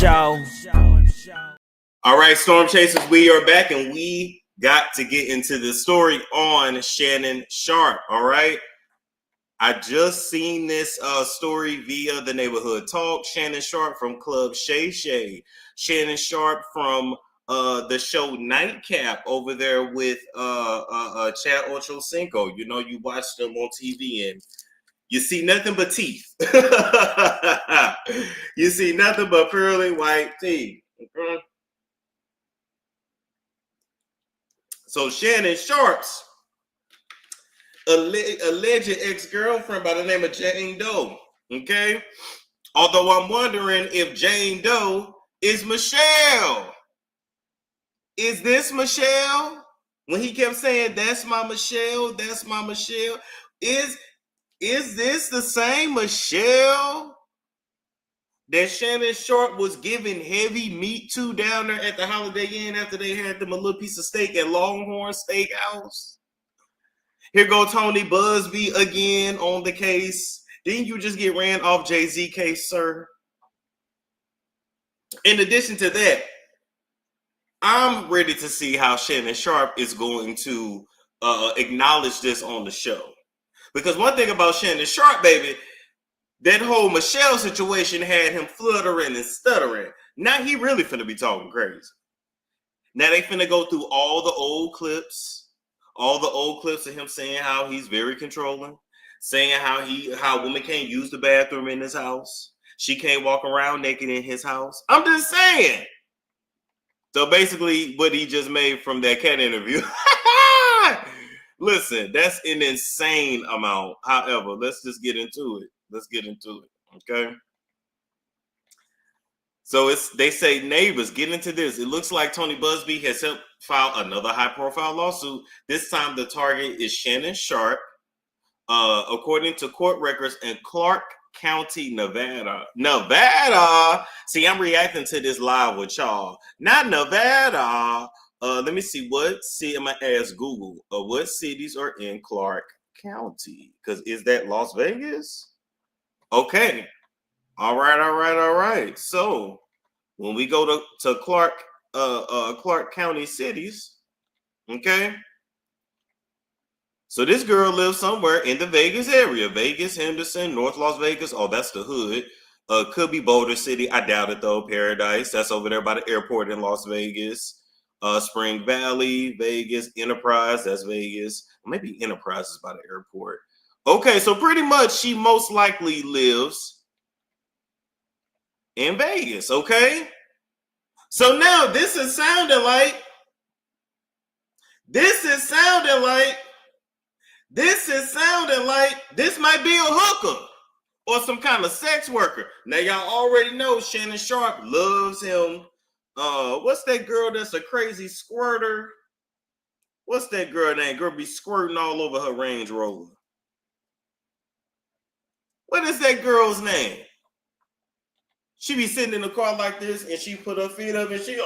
show. All right, Storm Chasers, we are back, and we got to get into the story on Shannon Sharpe. All right, I just seen this story via the Neighborhood Talk. Shannon Sharpe from Club Shay Shay. Shannon Sharpe from the show Nightcap over there with Chad Ochocinco. You know, you watch them on TV and you see nothing but teeth. You see nothing but pearly white teeth. Okay? So Shannon Sharpe's alleged ex-girlfriend by the name of Jane Doe. Okay? Although I'm wondering if Jane Doe is Michelle. Is this Michelle? When he kept saying, that's my Michelle, that's my Michelle. Is this the same Michelle that Shannon Sharpe was giving heavy meat to down there at the Holiday Inn after they had them a little piece of steak at Longhorn Steakhouse? Here go Tony Busby again on the case. Didn't you just get ran off Jay-Z case, sir? In addition to that, I'm ready to see how Shannon Sharpe is going to acknowledge this on the show. Because one thing about Shannon Sharpe, baby, that whole Michelle situation had him fluttering and stuttering. Now he really finna be talking crazy. Now they finna go through all the old clips of him saying how he's very controlling, saying how women can't use the bathroom in his house. She can't walk around naked in his house. I'm just saying. So basically what he just made from that cat interview. Listen, that's an insane amount. However, let's just get into it. Okay. So they say neighbors, get into this. It looks like Tony Busby has helped file another high-profile lawsuit. This time the target is Shannon Sharpe. According to court records in Clark County, Nevada. See, I'm reacting to this live with y'all. Not Nevada. Let me see what city. I'm gonna ask Google. What cities are in Clark County? Because is that Las Vegas? Okay. All right. So when we go to Clark County cities, okay. So this girl lives somewhere in the Vegas area. Vegas, Henderson, North Las Vegas. Oh, that's the hood. Could be Boulder City. I doubt it though. Paradise. That's over there by the airport in Las Vegas. Spring Valley, Vegas. Enterprise. That's Vegas. Maybe Enterprise is by the airport. Okay, so pretty much she most likely lives in Vegas. Okay. So now this is sounding like this might be a hooker or some kind of sex worker. Now y'all already know Shannon Sharpe loves him. What's that girl that's a crazy squirter? What's that girl name? Girl be squirting all over her Range Rover. What is that girl's name? She be sitting in the car like this and she put her feet up and she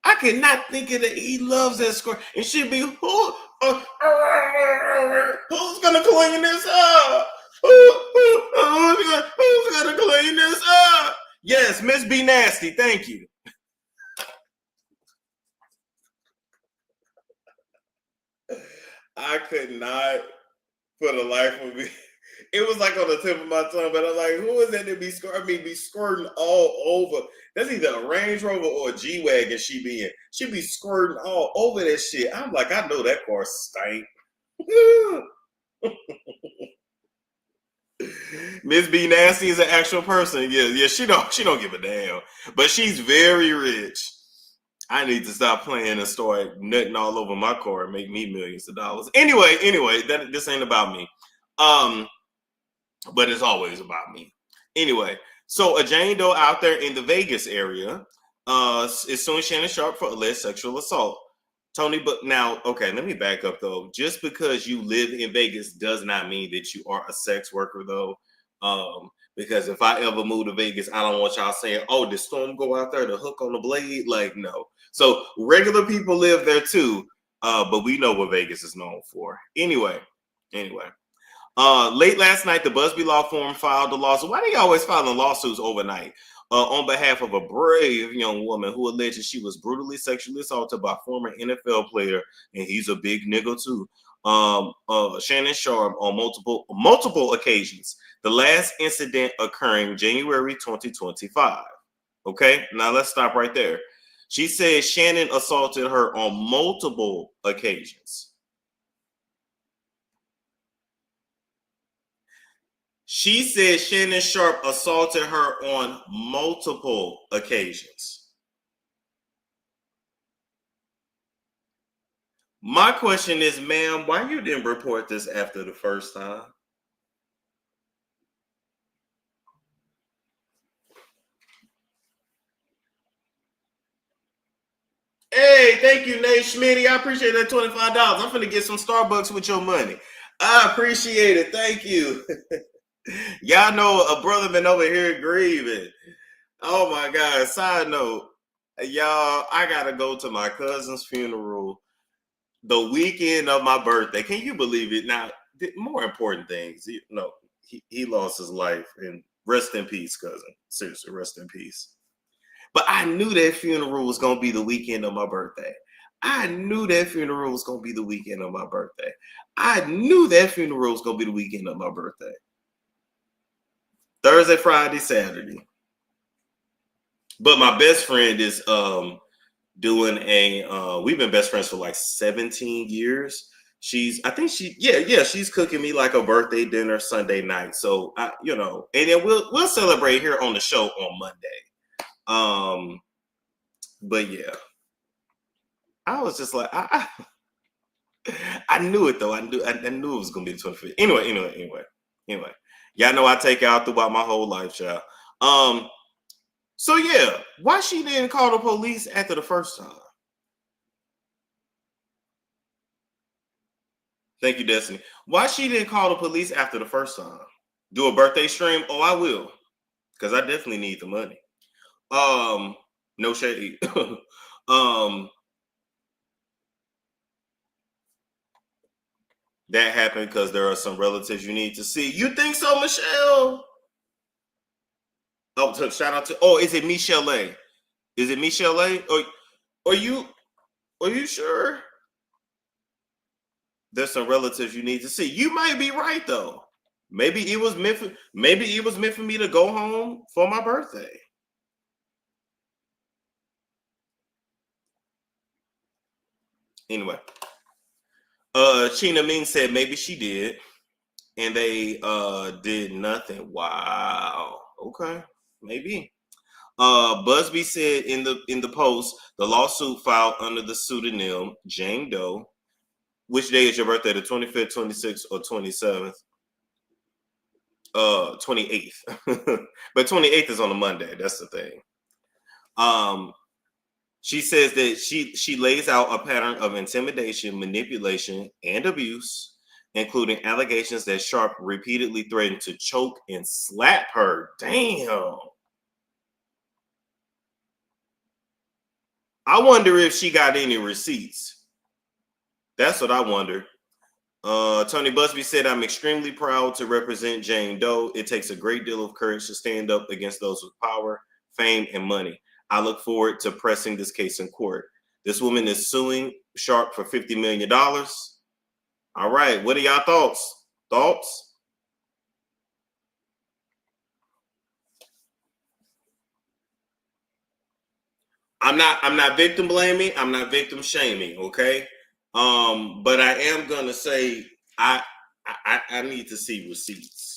I cannot think of it. He loves that squirt. And she'd be, who's gonna clean this up? Who's gonna clean this up? Yes, Miss B Nasty, thank you. I could not for the life of me. It was like on the tip of my tongue, but I'm like, who is that to be squirting? I mean, be squirting all over. That's either a Range Rover or a G-Wagon she be in. She be squirting all over that shit. I'm like, I know that car stank. Miss B Nasty is an actual person. Yeah, she don't give a damn. But she's very rich. I need to stop playing and start nutting all over my car and make me millions of dollars. Anyway, this ain't about me. But it's always about me. Anyway, so a Jane Doe out there in the Vegas area is suing Shannon Sharpe for alleged sexual assault. Tony, but now, okay, let me back up though. Just because you live in Vegas does not mean that you are a sex worker though. Because if I ever move to Vegas, I don't want y'all saying, oh, did Storm go out there to hook on the blade? Like, no. So regular people live there too, but we know what Vegas is known for. Anyway. Late last night, the Busby Law Firm filed a lawsuit. Why do you always filing lawsuits overnight? On behalf of a brave young woman who alleges she was brutally sexually assaulted by a former NFL player, and he's a big nigga too. Shannon Sharpe on multiple occasions. The last incident occurring January 2025. Okay, now let's stop right there. She says Shannon assaulted her on multiple occasions. She said Shannon Sharpe assaulted her on multiple occasions. My question is, ma'am, why you didn't report this after the first time? Hey, thank you, Nate Schmitty. I appreciate that $25. I'm finna get some Starbucks with your money. I appreciate it. Thank you. Y'all know a brother been over here grieving. Oh my God. Side note, y'all, I gotta go to my cousin's funeral the weekend of my birthday. Can you believe it? Now, more important things. He lost his life, and rest in peace, cousin. Seriously, rest in peace. But I knew that funeral was gonna be the weekend of my birthday. I knew that funeral was gonna be the weekend of my birthday. I knew that funeral was gonna be the weekend of my birthday. Thursday, Friday, Saturday. But my best friend is doing we've been best friends for like 17 years. She's cooking me like a birthday dinner Sunday night. So and then we'll celebrate here on the show on Monday. But yeah, I was just like, I knew it though. I knew it was gonna be the 25th. Anyway. Y'all know I take out throughout my whole life, child. So yeah, why she didn't call the police after the first time? Thank you, Destiny. Why she didn't call the police after the first time? Do a birthday stream? Oh, I will, because I definitely need the money. No shade. That happened because there are some relatives you need to see. You think so, Michelle? Oh, shout out to. Oh, is it Michelle A? Is it Michelle A? Or are you sure? There's some relatives you need to see. You might be right though. Maybe it was meant for me to go home for my birthday. Anyway, Chena Ming said maybe she did, and they did nothing. Wow. Okay, maybe. Busby said in the post, the lawsuit filed under the pseudonym Jane Doe. Which day is your birthday? The 25th, 26th, or 27th? 28th. But 28th is on a Monday. That's the thing. She says that she lays out a pattern of intimidation, manipulation, and abuse, including allegations that Sharpe repeatedly threatened to choke and slap her. Damn. I wonder if she got any receipts. That's what I wonder. Tony Busby said, I'm extremely proud to represent Jane Doe. It takes a great deal of courage to stand up against those with power, fame, and money. I look forward to pressing this case in court. This woman is suing Sharpe for $50 million. All right. What are y'all thoughts? Thoughts? I'm not victim blaming. I'm not victim shaming. Okay. But I am gonna say I need to see receipts.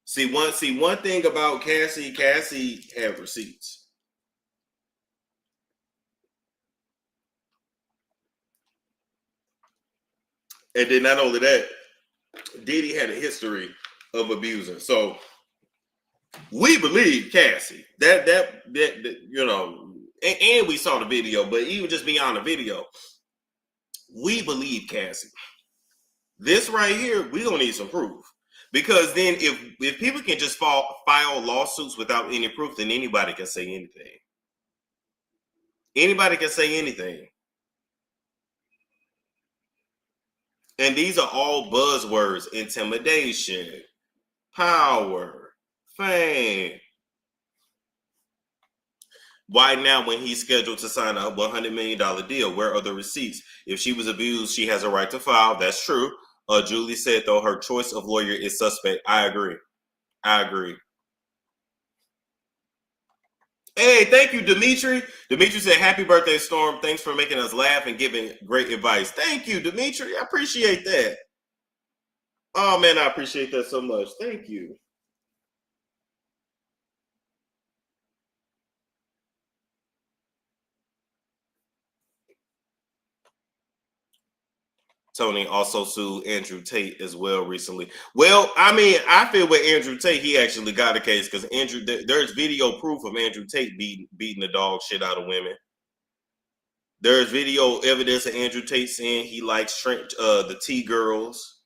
See one thing about Cassie have receipts. And then not only that, Diddy had a history of abusing. So we believe Cassie. That and we saw the video, but even just beyond the video, we believe Cassie. This right here, we don't need some proof. Because then if people can just file lawsuits without any proof, then anybody can say anything. Anybody can say anything. And these are all buzzwords: intimidation, power, fame. Why now when he's scheduled to sign a $100 million deal? Where are the receipts? If she was abused, she has a right to file. That's true. Julie said, though, her choice of lawyer is suspect. I agree. Hey, thank you, Dimitri. Dimitri said, happy birthday, Storm. Thanks for making us laugh and giving great advice. Thank you, Dimitri. I appreciate that. Oh, man, I appreciate that so much. Thank you. Tony also sued Andrew Tate as well recently. Well, I mean, I feel with Andrew Tate, he actually got a case because there's video proof of Andrew Tate beating the dog shit out of women. There's video evidence of Andrew Tate saying he likes the T girls.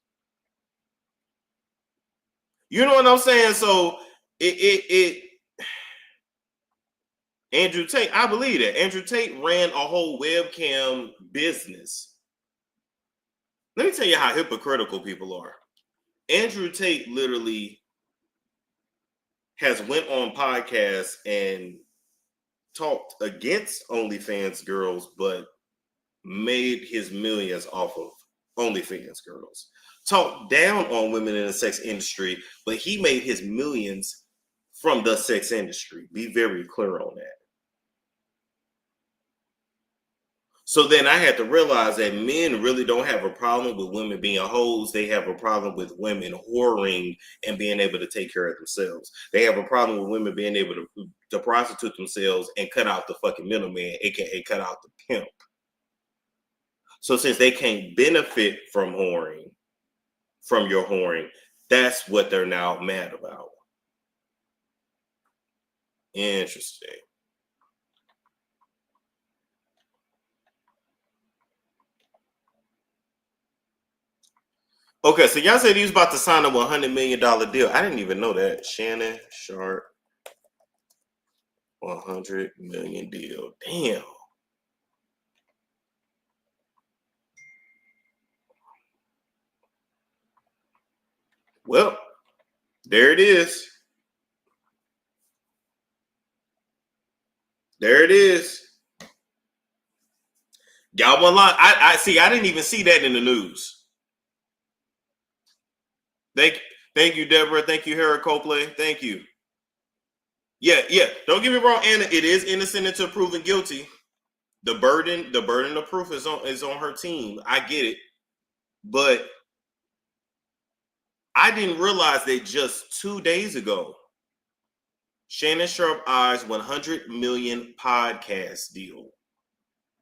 You know what I'm saying? So Andrew Tate, I believe that Andrew Tate ran a whole webcam business. Let me tell you how hypocritical people are. Andrew Tate literally has went on podcasts and talked against OnlyFans girls, but made his millions off of OnlyFans girls. Talked down on women in the sex industry, but he made his millions from the sex industry. Be very clear on that. So then I had to realize that men really don't have a problem with women being hoes. They have a problem with women whoring and being able to take care of themselves. They have a problem with women being able to prostitute themselves and cut out the fucking middleman, aka cut out the pimp. So since they can't benefit from your whoring, that's what they're now mad about. Interesting. Okay, so y'all said he was about to sign a $100 million deal. I didn't even know that. Shannon Sharpe, $100 million deal. Damn. Well, there it is. There it is. Y'all won't lie. I see. I didn't even see that in the news. Thank you, Deborah. Thank you, Hera Copley. Thank you. Yeah. Don't get me wrong, Anna. It is innocent until proven guilty. The burden of proof is on her team. I get it, but I didn't realize that just 2 days ago, Shannon Sharpe eyes 100 million podcast deal.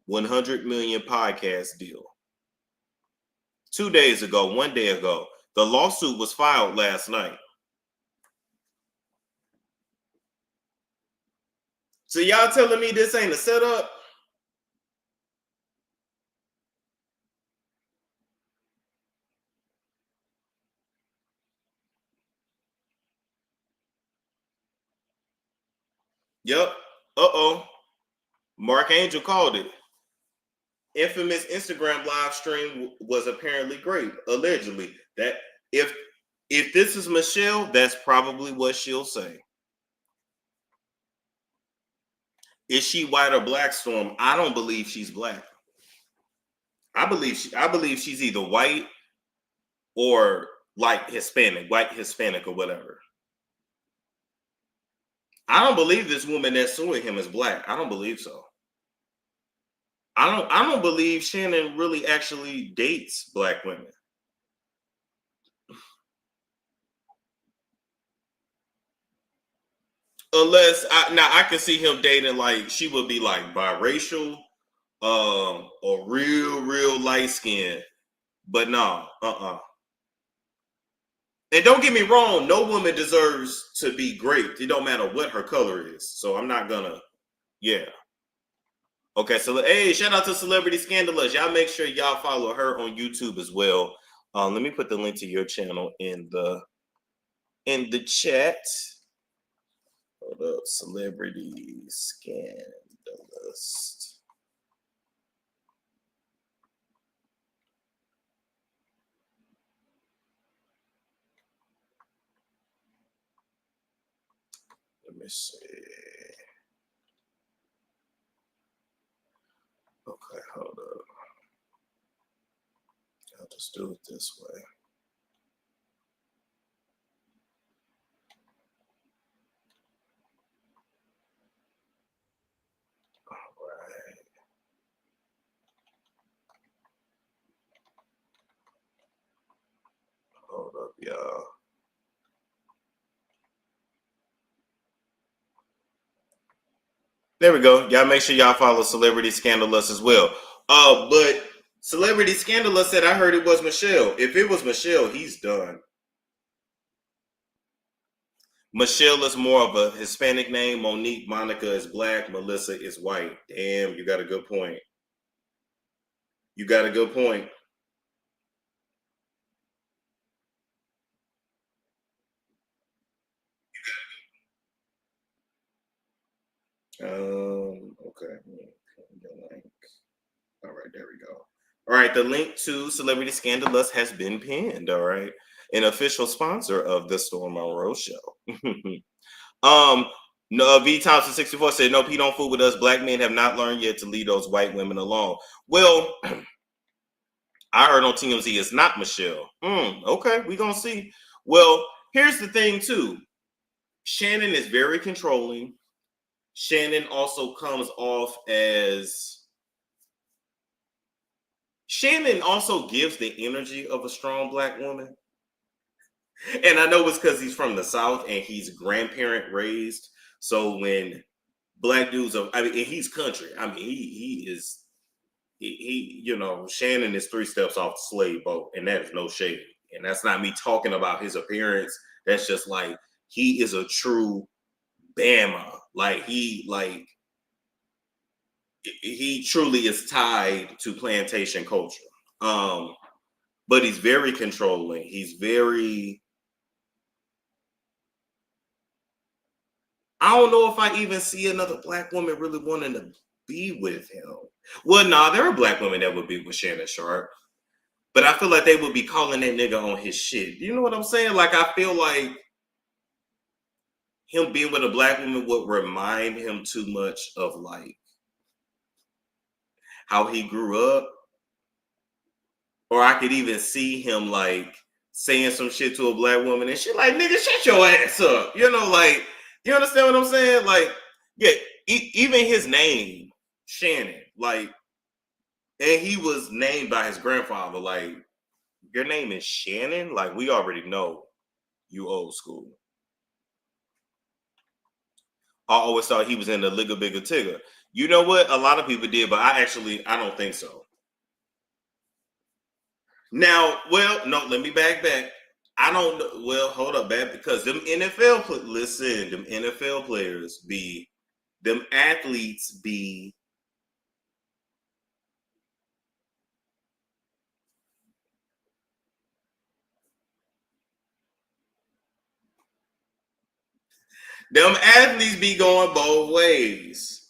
100 million podcast deal. 2 days ago, 1 day ago. The lawsuit was filed last night. So y'all telling me this ain't a setup? Yep. Uh-oh. Mark Angel called it. Infamous Instagram live stream was apparently great, allegedly. That if this is Michelle, that's probably what she'll say. Is she white or black, Storm? I don't believe she's black. I believe she's either white or like Hispanic, white Hispanic or whatever. I don't believe this woman that's suing him is black. I don't believe so. I don't believe Shannon really actually dates black women. Unless I can see him dating, like, she would be like biracial, or real light skin. But no, And don't get me wrong, no woman deserves to be great. It don't matter what her color is. So I'm not gonna, yeah. Okay, so hey, shout out to Celebrity Scandalous. Y'all make sure y'all follow her on YouTube as well. Let me put the link to your channel in the chat. Hold up, Celebrity Scandalous. me see. Okay, hold up. I'll just do it this way. All right. Hold up, y'all. There we go. Y'all make sure y'all follow Celebrity Scandalous as well. But Celebrity Scandalous said I heard it was Michelle. If it was Michelle, he's done. Michelle is more of a Hispanic name. Monique, Monica is black. Melissa is white. Damn, you got a good point. You got a good point. Okay. All right, there we go. All right, the link to Celebrity Scandalous has been pinned. All right, an official sponsor of the Storm Monroe show. No, V Thompson 64 said, "No, P, don't fool with us. Black men have not learned yet to leave those white women alone." Well, I heard on TMZ it's not Michelle. Okay, we gonna see. Well, here's the thing too. Shannon is very controlling. Shannon also comes off as Shannon also gives the energy of a strong black woman. And I know it's because he's from the South and he's grandparent raised. So when black dudes are, I mean, and he's country. I mean, he is, you know, Shannon is 3 steps off the slave boat, and that is no shade. And that's not me talking about his appearance. That's just like he is a true Bama. He truly is tied to plantation culture. But he's very controlling. He's very. I don't know if I even see another black woman really wanting to be with him. Well, nah, there are black women that would be with Shannon Sharpe, but I feel like they would be calling that nigga on his shit. You know what I'm saying? Like, I feel like him being with a black woman would remind him too much of like how he grew up. Or I could even see him like saying some shit to a black woman and shit like, nigga, shut your ass up. You know, like, you understand what I'm saying? Like, yeah, even his name, Shannon, like, and he was named by his grandfather. Like, your name is Shannon? Like, we already know you old school. I always thought he was in the Ligga Bigga Tigger. You know what? A lot of people did, but I don't think so. Now, well, no, let me back. I don't know. Well, hold up, man, because them listen, them NFL players be, them athletes be, them athletes be going both ways.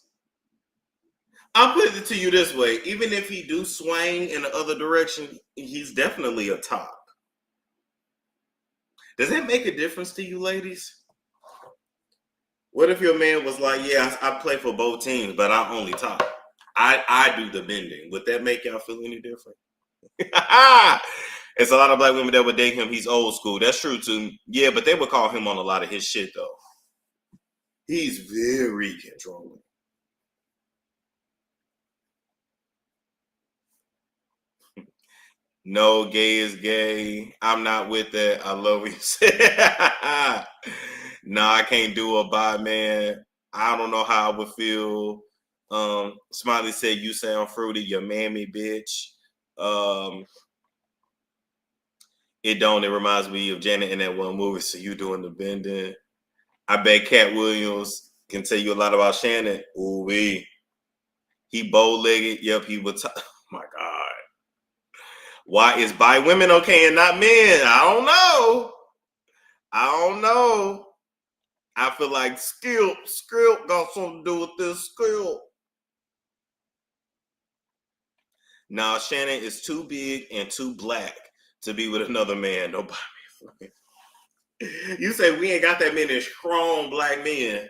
I'll put it to you this way: even if he do swing in the other direction, he's definitely a top. Does that make a difference to you, ladies? What if your man was like, "Yeah, I play for both teams, but I only top. I do the bending." Would that make y'all feel any different? It's a lot of black women that would date him. He's old school. That's true too. Yeah, but they would call him on a lot of his shit though. He's very controlling. No, gay is gay. I'm not with that. I love what you said. No, I can't do a bye, man. I don't know how I would feel. Smiley said, "You sound fruity, you mammy bitch." It don't. It reminds me of Janet in that one movie. So you doing the bending? I bet Cat Williams can tell you a lot about Shannon. Ooh wee. He bow legged. Yep, he was. Oh my God. Why is by women okay and not men? I don't know. I don't know. I feel like skill got something to do with this skill. Now Shannon is too big and too black to be with another man. Nobody. You say we ain't got that many strong black men.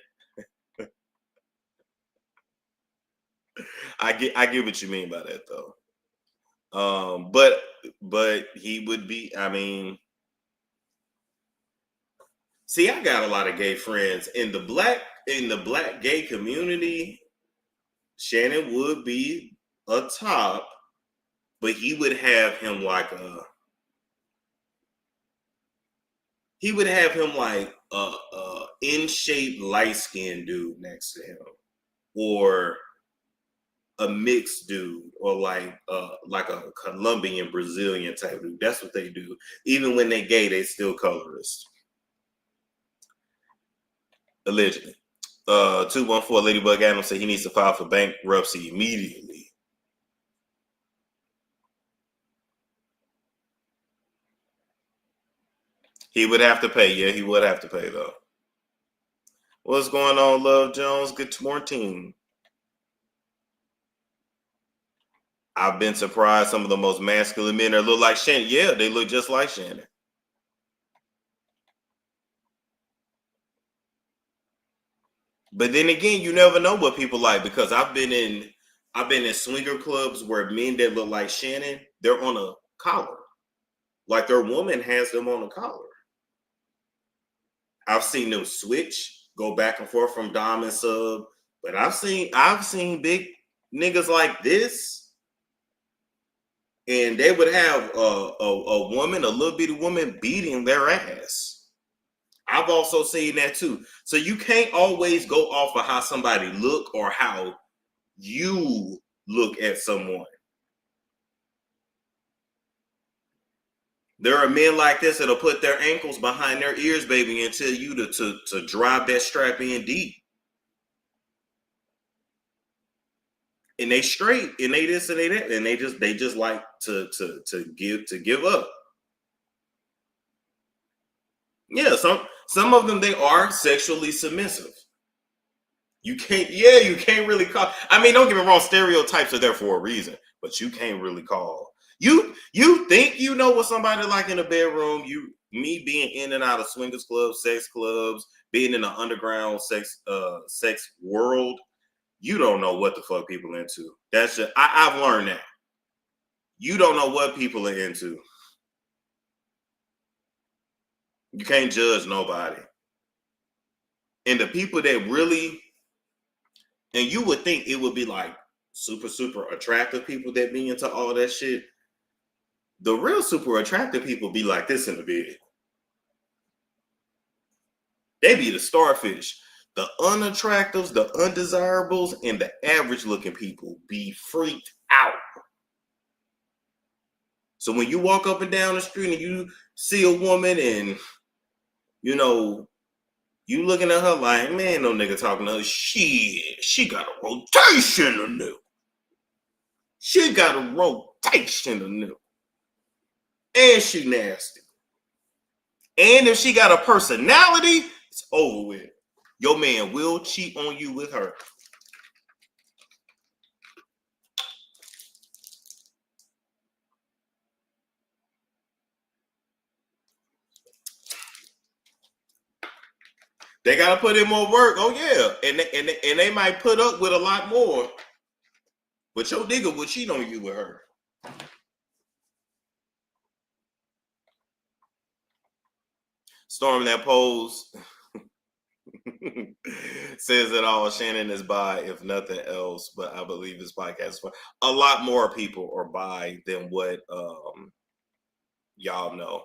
I get what you mean by that though. But he would be. I mean, see, I got a lot of gay friends in the black gay community. Shannon would be a top, but he would have him like a in shape light skinned dude next to him, or a mixed dude, or like a Colombian Brazilian type dude. That's what they do. Even when they gay, they still colorist. Allegedly. 214 Ladybug Adams said he needs to file for bankruptcy immediately. He would have to pay. Yeah, he would have to pay though. What's going on, Love Jones? Good morning. I've been surprised. Some of the most masculine men that look like Shannon. Yeah, they look just like Shannon. But then again, you never know what people like, because I've been in swinger clubs where men that look like Shannon, they're on a collar. Like their woman has them on a collar. I've seen them switch, go back and forth from dom and sub, but I've seen big niggas like this, and they would have a woman, a little bitty woman, beating their ass. I've also seen that too. So you can't always go off of how somebody look or how you look at someone. There are men like this that'll put their ankles behind their ears, baby, and tell you to drive that strap in deep. And they straight, and they this and they that, and they just like to give up. Yeah, some of them, they are sexually submissive. You can't really call. I mean, don't get me wrong, stereotypes are there for a reason, but you can't really call. You think you know what somebody like in a bedroom. Me being in and out of swingers clubs, sex clubs, being in the underground sex world, you don't know what the fuck people are into. That's just, I've learned that. You don't know what people are into. You can't judge nobody. And the people that really, and you would think it would be like super, super attractive people that be into all that shit. The real super attractive people be like this in the bed. They be the starfish. The unattractives, the undesirables, and the average looking people be freaked out. So when you walk up and down the street and you see a woman and, you know, you looking at her like, man, no nigga talking to her. She got a rotation of new. She got a rotation of new. And she nasty. And if she got a personality, it's over with. Your man will cheat on you with her. They gotta put in more work. Oh yeah, and they might put up with a lot more. But your nigga will cheat on you with her. Storm that pose says it all. Shannon is bi, if nothing else, but I believe this podcast is fun. A lot more people are bi than what y'all know.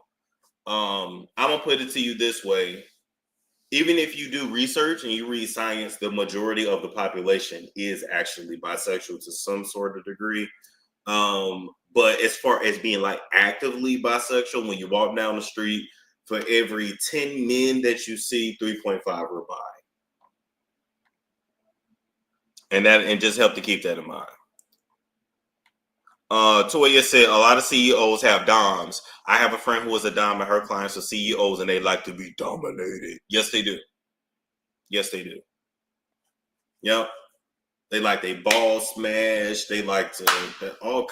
I'm gonna put it to you this way. Even if you do research and you read science, the majority of the population is actually bisexual to some sort of degree. But as far as being like actively bisexual, when you walk down the street, for every 10 men that you see, 3.5 are bi. And just help to keep that in mind. Toya said a lot of CEOs have DOMs. I have a friend who was a DOM, and her clients are CEOs, and they like to be dominated. Yes, they do. Yes, they do. Yep. They like they ball smash. They like to all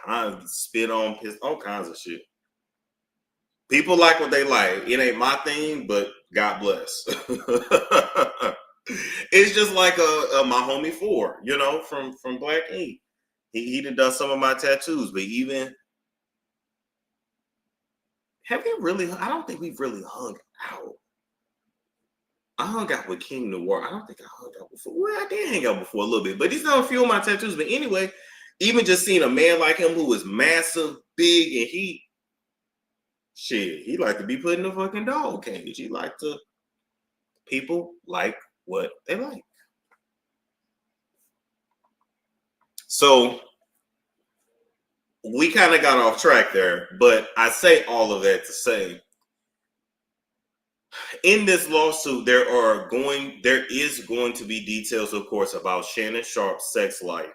kinds of spit on, piss, all kinds of shit. People like what they like. It ain't my thing, but God bless. It's just like my homie Ford, from Black Ink. He done some of my tattoos, but even have we really? I don't think we've really hung out. I hung out with King Noir. I don't think I hung out before. Well, I did hang out before a little bit, but he's done a few of my tattoos. But anyway, even just seeing a man like him who was massive, big, and he like to be put in a fucking dog cage. He like to people like what they like. So we kind of got off track there, but I say all of that to say in this lawsuit, there is going to be details, of course, about Shannon Sharpe's sex life.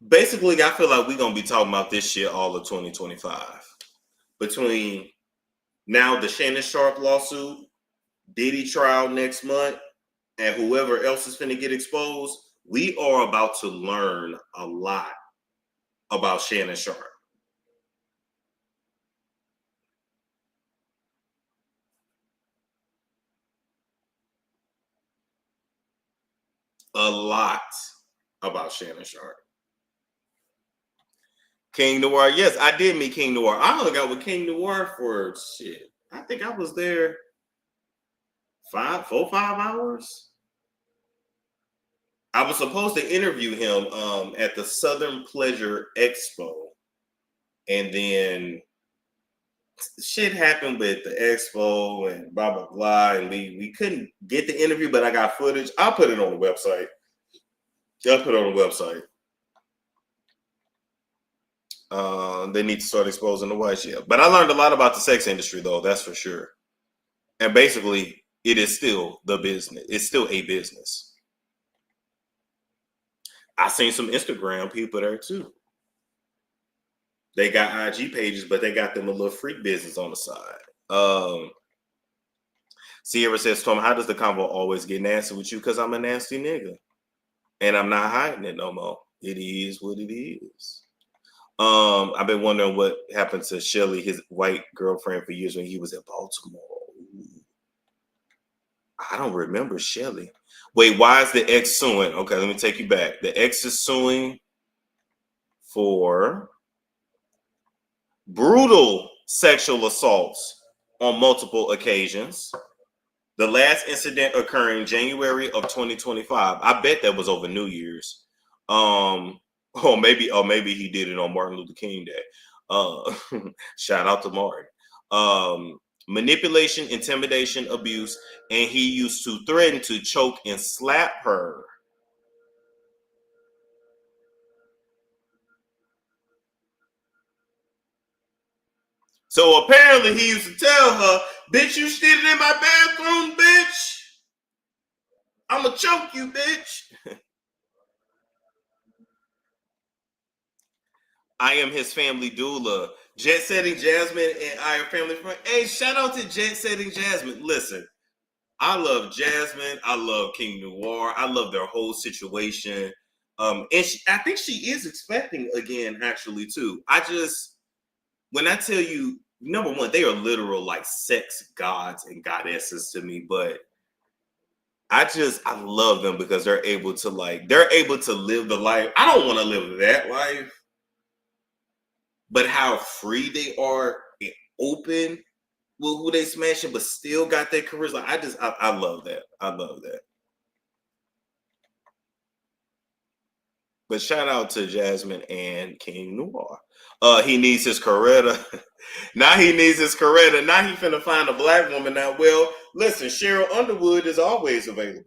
Basically, I feel like we're gonna be talking about this shit all of 2025. Between now the Shannon Sharpe lawsuit, Diddy trial next month, and whoever else is finna get exposed, we are about to learn a lot about Shannon Sharpe. A lot about Shannon Sharpe. King Noir, yes, I did meet King Noir. I hung out with King Noir for shit. I think I was there 5 hours. I was supposed to interview him at the Southern Pleasure Expo, and then shit happened with the expo and blah blah blah, and we couldn't get the interview, but I got footage. I'll put it on the website. They need to start exposing the white shit. But I learned a lot about the sex industry, though, that's for sure. And basically, it is still the business. It's still a business. I seen some Instagram people there too. They got IG pages, but they got them a little freak business on the side. Sierra says, Tom, how does the convo always get nasty with you? Because I'm a nasty nigga. And I'm not hiding it no more. It is what it is. I've been wondering what happened to Shelly, his white girlfriend, for years when he was in Baltimore. Ooh. I don't remember Shelly. Wait, why is the ex suing? Okay, let me take you back. The ex is suing for brutal sexual assaults on multiple occasions. The last incident occurring January of 2025. I bet that was over New Year's. Or maybe he did it on Martin Luther King Day. Shout out to Martin. Manipulation, intimidation, abuse, and he used to threaten to choke and slap her. So apparently he used to tell her, bitch, you shitted in my bathroom, bitch. I'ma choke you, bitch. I am his family doula. Jet Setting Jasmine and I are family friends. Hey, shout out to Jet Setting Jasmine. Listen, I love Jasmine. I love King Noir. I love their whole situation. And I think she is expecting again, actually, too. When I tell you, number one, they are literal like sex gods and goddesses to me, but I love them because they're able to live the life. I don't want to live that life, but how free they are and open with who they smashing, but still got their careers. Like I love that. I love that. But shout out to Jasmine and King Noir. He needs his Coretta. Now he needs his Coretta. Now he finna find a black woman now. Well, listen, Cheryl Underwood is always available.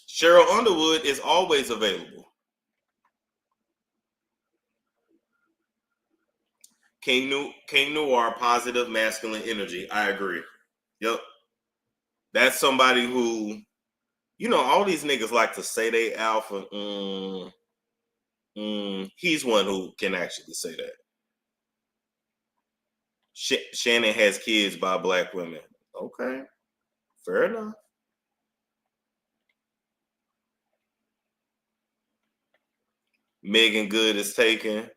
Cheryl Underwood is always available. King Noir, positive masculine energy. I agree. Yep. That's somebody who, all these niggas like to say they alpha. He's one who can actually say that. Shannon has kids by black women. Okay, fair enough. Megan Good is taken.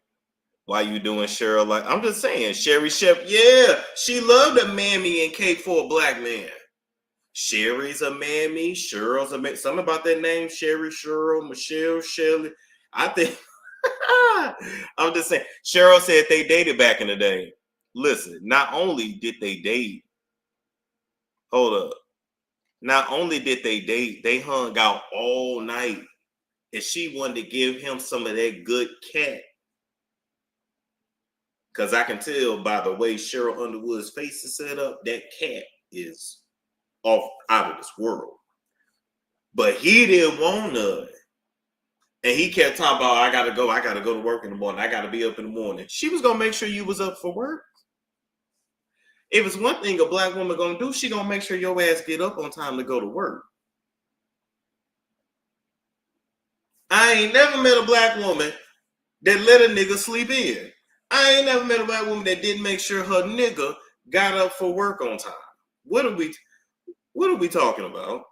Why you doing Cheryl? Like, I'm just saying, Sherry Shep, yeah, she loved a mammy and cake for a black man. Sherry's a mammy, Cheryl's a mammy. Something about that name, Sherry, Cheryl, Michelle, Shelley. I think I'm just saying. Cheryl said they dated back in the day. Listen, not only did they date, hold up. Not only did they date, they hung out all night. And she wanted to give him some of that good cat. Because I can tell by the way Cheryl Underwood's face is set up, that cat is off out of this world. But he didn't want none. And he kept talking about, I gotta go to work in the morning. I gotta be up in the morning. She was gonna make sure you was up for work. If it's one thing a black woman gonna do, she gonna make sure your ass get up on time to go to work. I ain't never met a black woman that let a nigga sleep in. I ain't never met a black woman that didn't make sure her nigga got up for work on time. What are we talking about?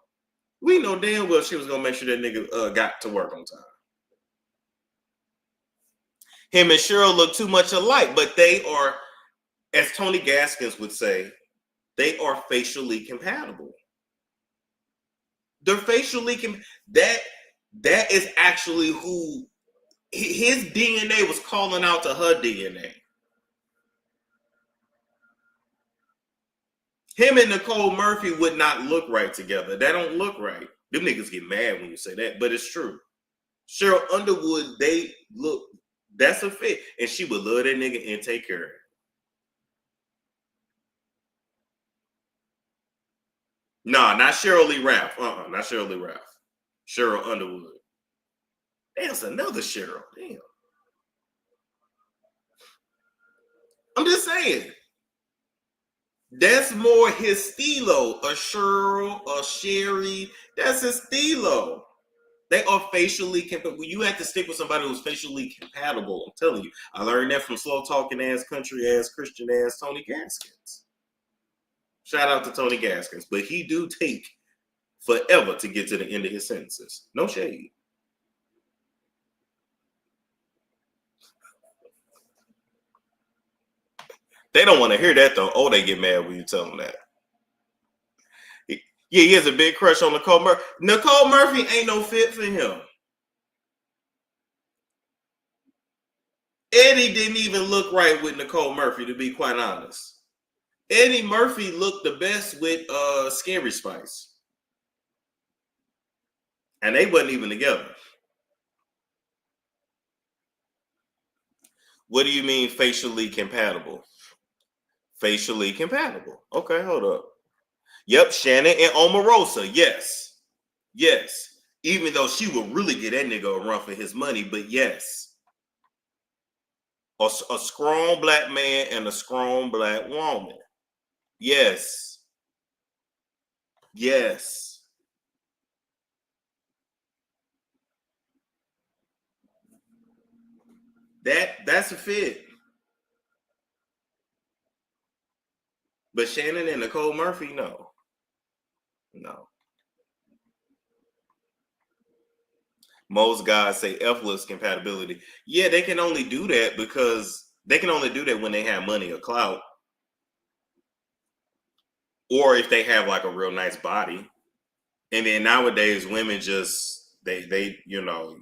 We know damn well she was gonna make sure that nigga got to work on time. Him and Cheryl look too much alike, but they are, as Tony Gaskins would say, they are facially compatible. They're facially that is actually who his DNA was calling out to her DNA. Him and Nicole Murphy would not look right together. That don't look right. Them niggas get mad when you say that, but it's true. Cheryl Underwood, they look, that's a fit. And she would love that nigga and take care of him. Nah, not Cheryl Lee Ralph. Not Cheryl Lee Ralph. Cheryl Underwood. That's another Cheryl. Damn. I'm just saying. That's more his stilo. A Cheryl, a Sherry. That's his stilo. They are facially compatible. You have to stick with somebody who's facially compatible. I'm telling you. I learned that from slow talking ass, country ass, Christian ass Tony Gaskins. Shout out to Tony Gaskins. But he do take forever to get to the end of his sentences. No shade. They don't want to hear that though. Oh, they get mad when you tell them that. Yeah, he has a big crush on Nicole Murphy. Nicole Murphy ain't no fit for him. Eddie didn't even look right with Nicole Murphy, to be quite honest. Eddie Murphy looked the best with Scary Spice. And they wasn't even together. What do you mean facially compatible? Facially compatible. Okay, hold up. Yep, Shannon and Omarosa. Yes. Yes. Even though she would really get that nigga a run for his money, but yes. A strong black man and a strong black woman. Yes. Yes. That's a fit. But Shannon and Nicole Murphy, no. No. Most guys say F-list compatibility. Yeah, they can only do that because they can only do that when they have money or clout. Or if they have like a real nice body. And then nowadays women just they you know,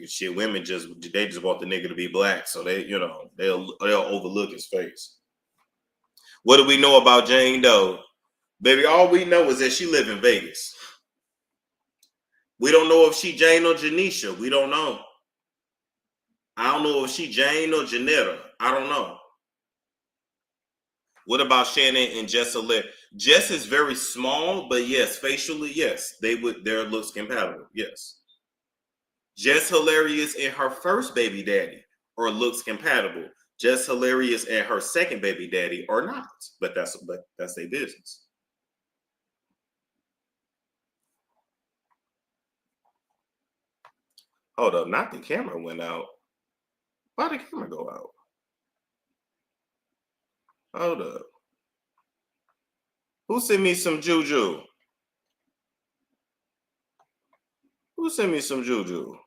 shit, women just they just want the nigga to be black. So they, you know, they'll overlook his face. What do we know about Jane Doe? Baby, all we know is that she live in Vegas. We don't know if she Jane or Janisha. We don't know. I don't know if she Jane or Janetta. I don't know. What about Shannon and Jess? Jess is very small, but yes, facially, yes, their looks compatible. Yes. Jess Hilarious and her first baby daddy are looks compatible. Jess Hilarious and her second baby daddy are not. But that's their business. Hold up, not the camera went out. Why did the camera go out? Hold up. Who sent me some juju? Who sent me some juju?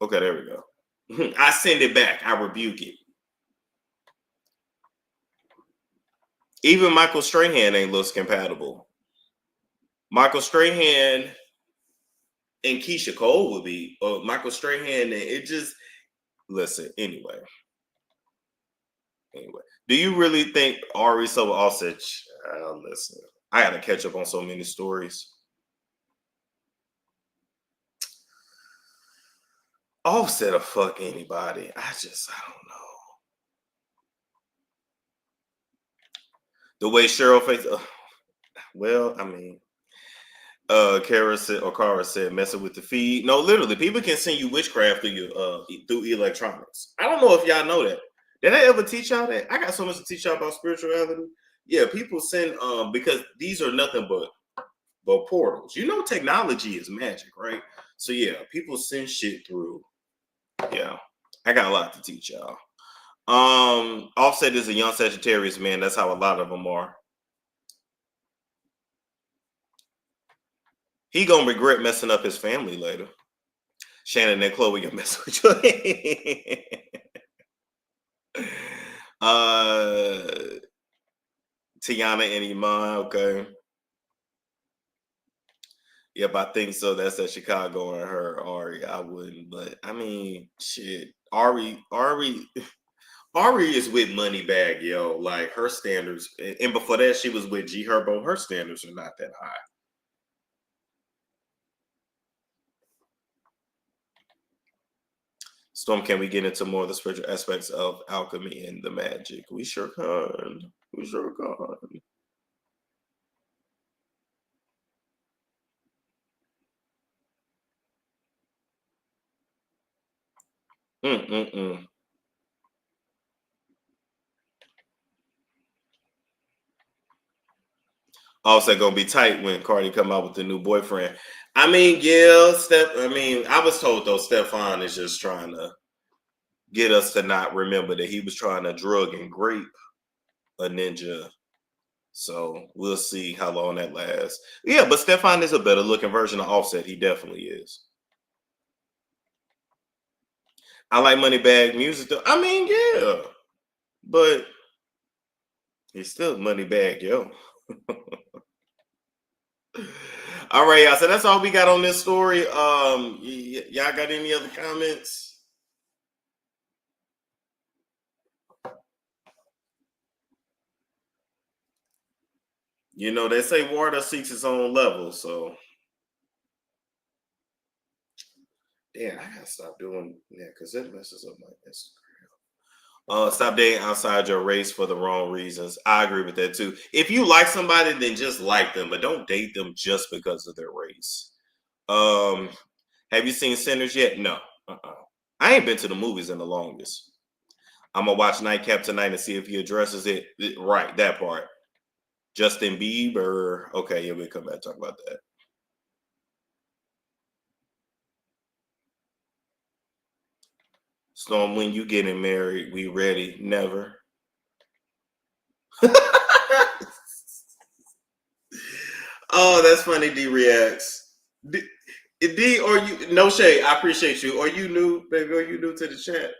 Okay, there we go. I send it back. I rebuke it. Even Michael Strahan ain't looks compatible. Michael Strahan and Keisha Cole would be, Michael Strahan. And it just listen anyway. Anyway, do you really think Ari so Offset? Listen, I gotta catch up on so many stories. Offset a fuck anybody. I don't know. The way Cheryl face. Well, I mean, Kara said, messing with the feed. No, literally, people can send you witchcraft through your through electronics. I don't know if y'all know that. Did I ever teach y'all that? I got so much to teach y'all about spirituality. Yeah, people send because these are nothing but portals. You know, technology is magic, right? So yeah, people send shit through. Yeah, I got a lot to teach y'all. Offset is a young Sagittarius man. That's how a lot of them are. He gonna regret messing up his family later. Shannon and Chloe gonna mess with you. Tiana and Iman, okay. Yep, I think so. That's at Chicago and her Ari. I wouldn't, but I mean, shit. Ari is with Moneybag, yo. Like her standards, and before that, she was with G Herbo. Her standards are not that high. Storm, can we get into more of the spiritual aspects of alchemy and the magic? We sure can. We sure can. Mm-mm-mm. Also gonna be tight when Cardi come out with the new boyfriend. I mean, yeah, I was told though Stefan is just trying to get us to not remember that he was trying to drug and grape a ninja. So we'll see how long that lasts. Yeah, but Stefan is a better looking version of Offset. He definitely is. I like Moneybag music though. I mean, yeah, but he's still Moneybag, yo. All right, y'all. So that's all we got on this story. Y'all got any other comments? You know, they say water seeks its own level, so damn, I gotta stop doing that because it messes up my Instagram. Stop dating outside your race for the wrong reasons. I agree with that too. If you like somebody, then just like them, but don't date them just because of their race. Have you seen Sinners yet? No. I ain't been to the movies in the longest. I'm gonna watch Nightcap tonight and see if he addresses it right. That part. Justin Bieber. Okay, yeah, we'll come back and talk about that. Storm, when you getting married, we ready. Never. Oh, that's funny. D reacts. D, or you? No shade. I appreciate you. Or you new, baby? Or you new to the chat?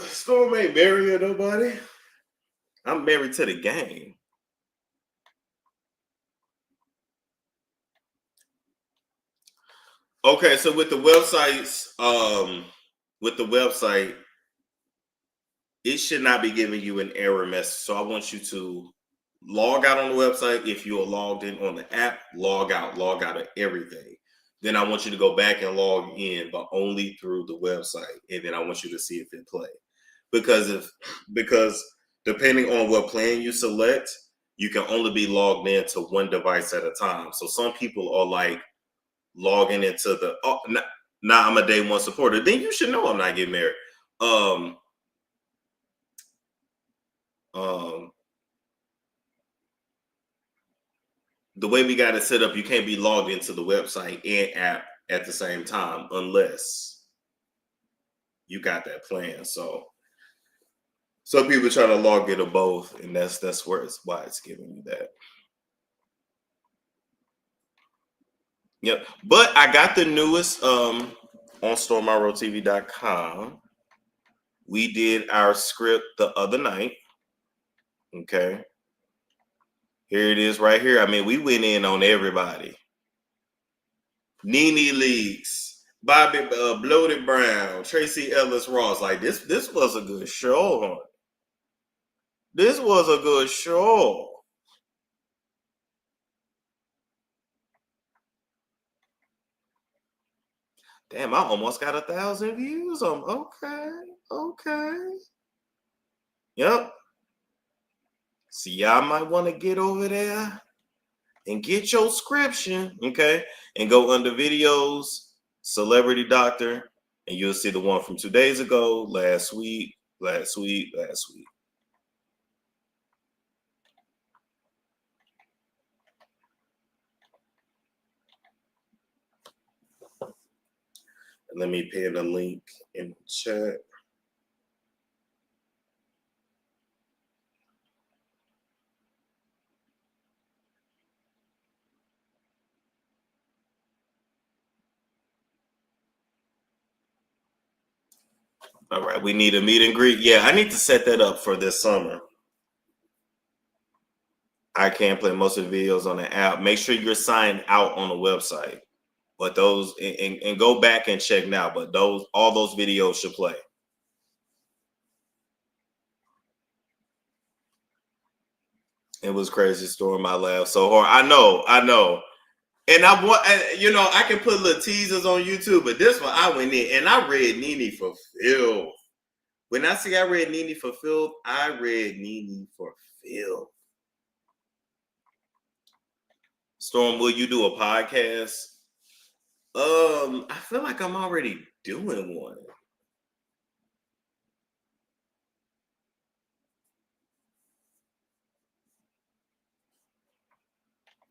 Storm ain't marrying nobody. I'm married to the game. Okay, so with the websites, with the website, it should not be giving you an error message. So I want you to log out on the website. If you are logged in on the app, log out of everything. Then I want you to go back and log in, but only through the website. And then I want you to see if it play. Because depending on what plan you select, you can only be logged in to one device at a time. So some people are like logging into the now I'm a day one supporter. Then you should know I'm not getting married. The way we got it set up, you can't be logged into the website and app at the same time unless you got that plan. So some people try to log into both, and that's why it's giving you that. Yep. But I got the newest on StormMonroeTV.com. We did our script the other night. Okay. Here it is right here. I mean, we went in on everybody. Nene Leakes, Bobby Bloated Brown, Tracy Ellis Ross. Like this was a good show, huh? This was a good show. Damn, I almost got 1,000 views on. Okay. Yep. See, y'all might want to get over there and get your subscription, okay? And go under videos, Celebrity Doctor, and you'll see the one from 2 days ago, last week. Let me pin the link in the chat. All right, we need a meet and greet. Yeah, I need to set that up for this summer. I can play most of the videos on the app. Make sure you're signed out on the website. But those and go back and check now. But all those videos should play. It was crazy. Storm, I laughed so hard. I know. And I want, I can put little teasers on YouTube, but this one I went in and I read Nene for filth. When I say I read Nene for filth, I read Nene for filth. Storm, will you do a podcast? I feel like I'm already doing one.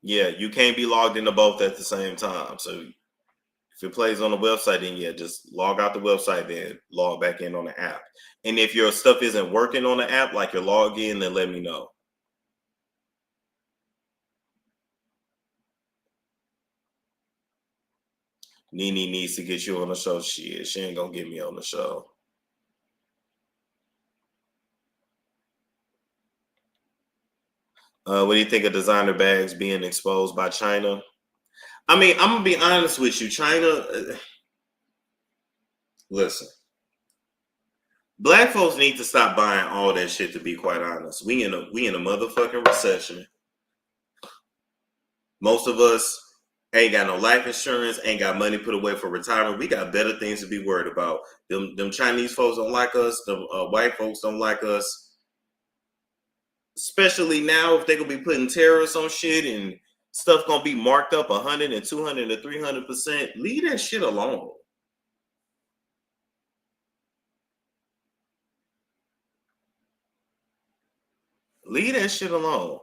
Yeah, you can't be logged into both at the same time. So if it plays on the website, then yeah, just log out the website, then log back in on the app. And if your stuff isn't working on the app, like your login, then let me know. Nene needs to get you on the show. She ain't gonna get me on the show. What do you think of designer bags being exposed by China? I mean, I'm gonna be honest with you. China, listen, black folks need to stop buying all that shit. To be quite honest, we in a motherfucking recession. Most of us ain't got no life insurance, ain't got money put away for retirement. We got better things to be worried about. Them Chinese folks don't like us. The white folks don't like us. Especially now, if they're gonna be putting tariffs on shit and stuff gonna be marked up 100 and 200 and 300%. Leave that shit alone. Leave that shit alone.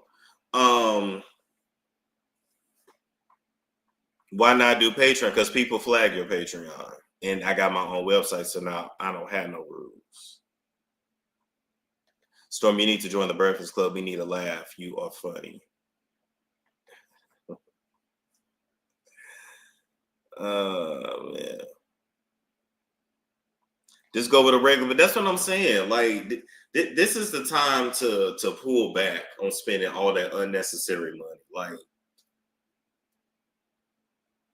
Why not do Patreon? Because people flag your Patreon. And I got my own website, so now I don't have no rules. Storm, you need to join the Breakfast Club. We need a laugh. You are funny. Man. Just go with a regular, but that's what I'm saying. Like, this is the time to pull back on spending all that unnecessary money. Like,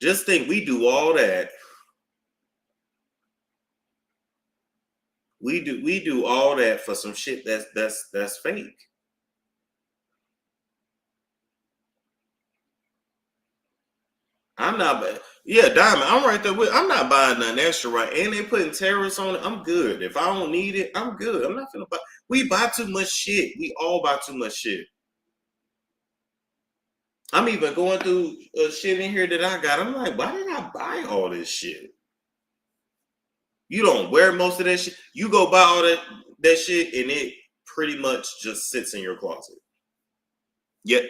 just think we do all that. We do all that for some shit that's fake. I'm not, Diamond. I'm right there with. I'm not buying nothing extra, right? And they putting tariffs on it. I'm good. If I don't need it, I'm good. I'm not gonna buy. We buy too much shit. We all buy too much shit. I'm even going through shit in here that I got. I'm like, why did I buy all this shit? You don't wear most of that shit. You go buy all that shit, and it pretty much just sits in your closet. Yeah,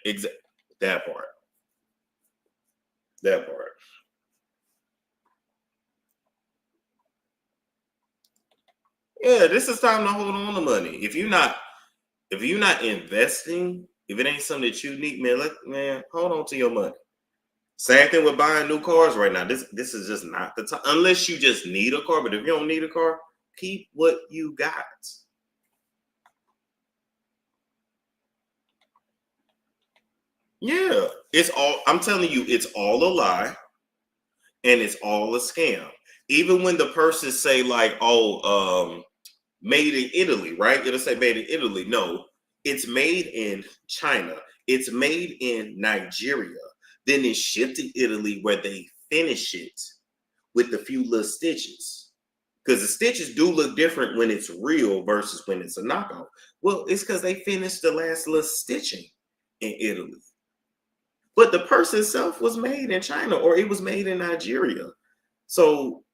exactly. That part. Yeah, this is time to hold on to money. If you're not investing, if it ain't something that you need, man, hold on to your money. Same thing with buying new cars right now. This is just not the time, unless you just need a car. But if you don't need a car, keep what you got. Yeah, it's all. I'm telling you, it's all a lie, and it's all a scam. Even when the person say like, "Oh, made in Italy," right? It'll say made in Italy. No, it's made in China. It's made in Nigeria. Then it's shipped to Italy where they finish it with a few little stitches. Because the stitches do look different when it's real versus when it's a knockoff. Well, it's because they finished the last little stitching in Italy. But the purse itself was made in China or it was made in Nigeria. So,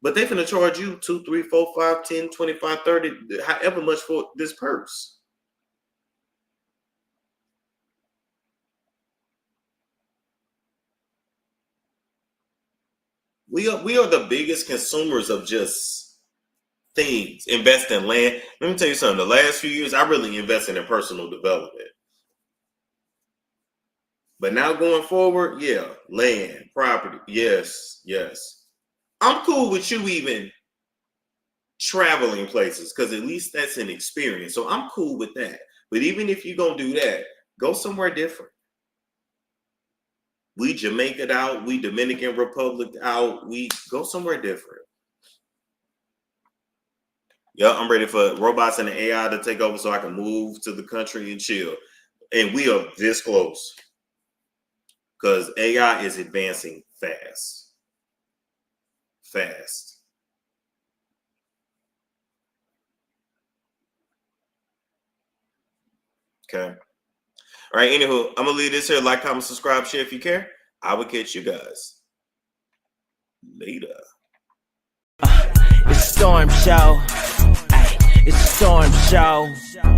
but they finna charge you 2, 3, 4, 5, 10, 25, 30, however much for this purse. We are the biggest consumers of just things. Invest in land. Let me tell you something. The last few years, I really invested in personal development. But now going forward, yeah, land, property, yes, yes. I'm cool with you even traveling places because at least that's an experience. So I'm cool with that. But even if you're gonna do that, go somewhere different. We Jamaica out, we Dominican Republic out, we go somewhere different. Yeah, I'm ready for robots and the AI to take over so I can move to the country and chill. And we are this close because AI is advancing fast. Fast. Okay. All right, anywho, I'm gonna leave this here. Like, comment, subscribe, share if you care. I will catch you guys later. It's a storm show. Ay, it's a storm show.